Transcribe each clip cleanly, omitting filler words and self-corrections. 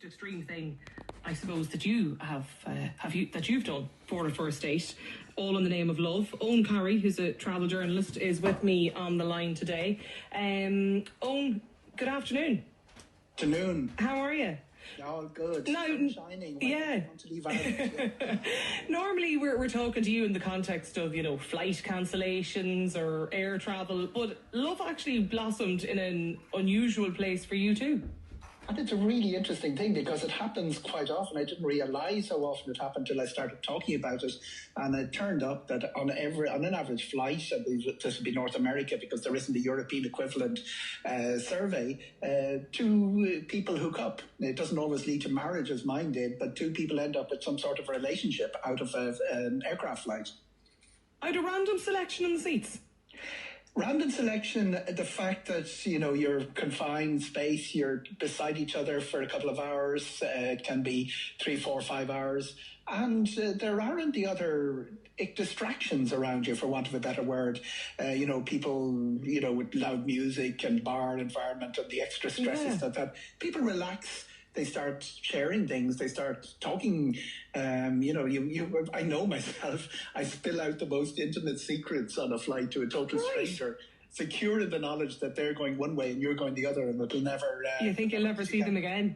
extreme thing, I suppose, that you that you've done for a first date, all in the name of love. Eoghan Corry, who's a travel journalist, is with me on the line today. Eoghan, good afternoon. Afternoon. How are you? All good. Now, shining. Yeah. Want to leave Ireland. Normally we're talking to you in the context of, flight cancellations or air travel, but love actually blossomed in an unusual place for you too. And it's a really interesting thing because it happens quite often. I didn't realise how often it happened till I started talking about it. And it turned up that on an average flight, I believe this would be North America because there isn't a European equivalent survey, two people hook up. It doesn't always lead to marriage as mine did, but two people end up with some sort of relationship out of an aircraft flight. Out of random selection in the seats? Random selection, the fact that, you're confined space, you're beside each other for a couple of hours, it can be 3, 4, 5 hours, and there aren't the other distractions around you, for want of a better word. People, with loud music and bar environment and the extra stresses that people relax. They start sharing things. They start talking. I know myself. I spill out the most intimate secrets on a flight to a total stranger, secure in the knowledge that they're going one way and you're going the other, and it'll never. You think you'll never see them again?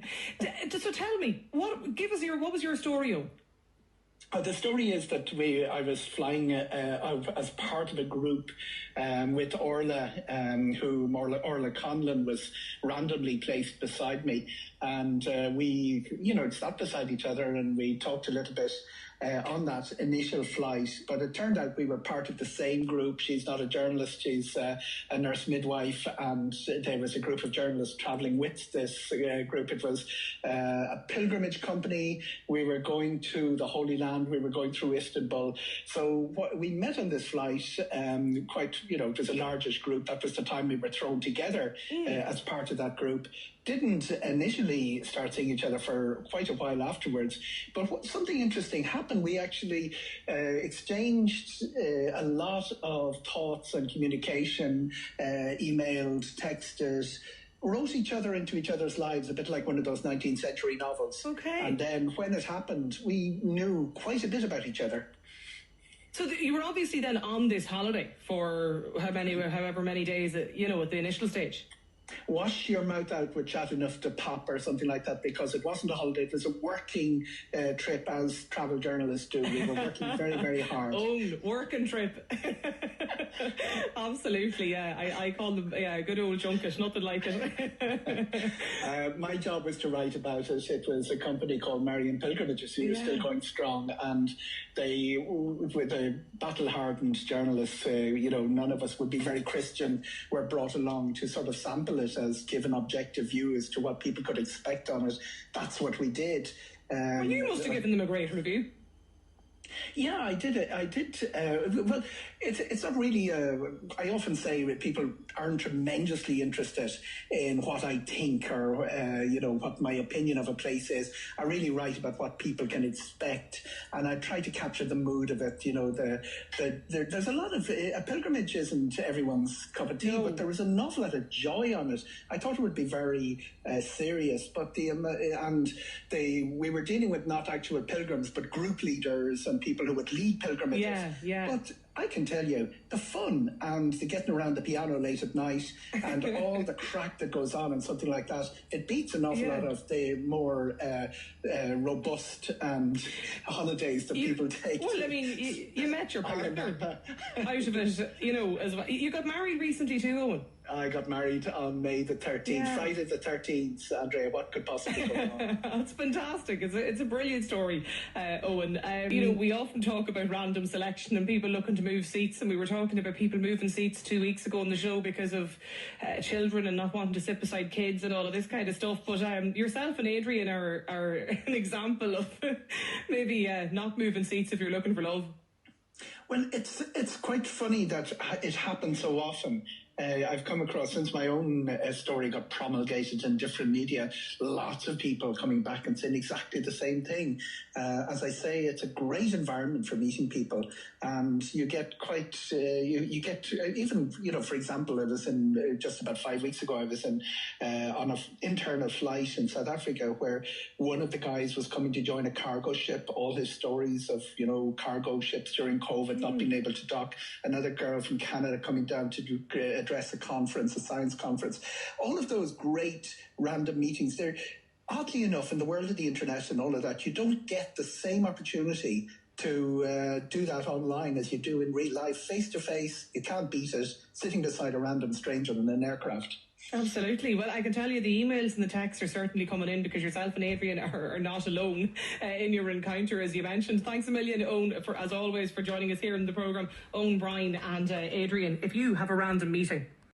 So tell me, what was your story, Eoghan? The story is that I was flying as part of a group with Orla, Orla Conlon was randomly placed beside me, and we, sat beside each other and we talked a little bit on that initial flight, but it turned out we were part of the same group. She's not a journalist, she's a nurse midwife, and there was a group of journalists travelling with this group. It was a pilgrimage company. We were going to the Holy Land, we were going through Istanbul. So we met on this flight, it was a largish group. That was the time we were thrown together as part of that group. Didn't initially start seeing each other for quite a while afterwards, but something interesting happened. We actually exchanged a lot of thoughts and communication, emailed, texted, wrote each other into each other's lives, a bit like one of those 19th century novels. Okay. And then when it happened, we knew quite a bit about each other. So you were obviously then on this holiday for however many days, at the initial stage. Wash your mouth out with chat enough to pop or something like that, because it wasn't a holiday. It was a working trip, as travel journalists do. We were working very, very hard. Oh, working trip. Absolutely, yeah. I call them, a good old junket, nothing like it. My job was to write about it. It was a company called Marian Pilgrimages who were still going strong, and they, with a battle-hardened journalists, none of us would be very Christian, were brought along to sort of sample it as give an objective view as to what people could expect on it. That's what we did. Well, you must have given them a great review. Yeah, I did. Well, it's not really. I often say that people aren't tremendously interested in what I think or what my opinion of a place is. I really write about what people can expect, and I try to capture the mood of it. There's a lot of a pilgrimage isn't everyone's cup of tea, but there was an awful lot of joy on it. I thought it would be very serious, but we were dealing with not actual pilgrims, but group leaders and people who would lead pilgrimages. Yeah. But I can tell you, the fun and the getting around the piano late at night and all the crack that goes on and something like that, it beats an awful lot of the more robust and holidays that people take. Well, I mean, you met your partner out of it, as well. You got married recently too, Eoghan. I got married on May the 13th, Friday the 13th. Andrea, what could possibly go wrong? That's fantastic. It's a brilliant story, Eoghan. We often talk about random selection and people looking to move seats, and we were talking about people moving seats 2 weeks ago on the show because of children and not wanting to sit beside kids and all of this kind of stuff. But yourself and Adrian are an example of maybe not moving seats if you're looking for love. Well, it's quite funny that it happens so often. I've come across, since my own story got promulgated in different media, lots of people coming back and saying exactly the same thing. As I say, it's a great environment for meeting people, and you get quite, you get even, for example, I was in just about 5 weeks ago, I was in on an internal flight in South Africa where one of the guys was coming to join a cargo ship, all his stories of, cargo ships during COVID not being able to dock, another girl from Canada coming down to address a conference, a science conference. All of those great random meetings, they're oddly enough, in the world of the internet and all of that, you don't get the same opportunity to do that online as you do in real life. Face to face, you can't beat it, sitting beside a random stranger in an aircraft. Absolutely. Well, I can tell you the emails and the texts are certainly coming in, because yourself and Adrian are not alone in your encounter, as you mentioned. Thanks a million, Eoghan, as always, for joining us here in the programme. Eoghan, Brian and Adrian, if you have a random meeting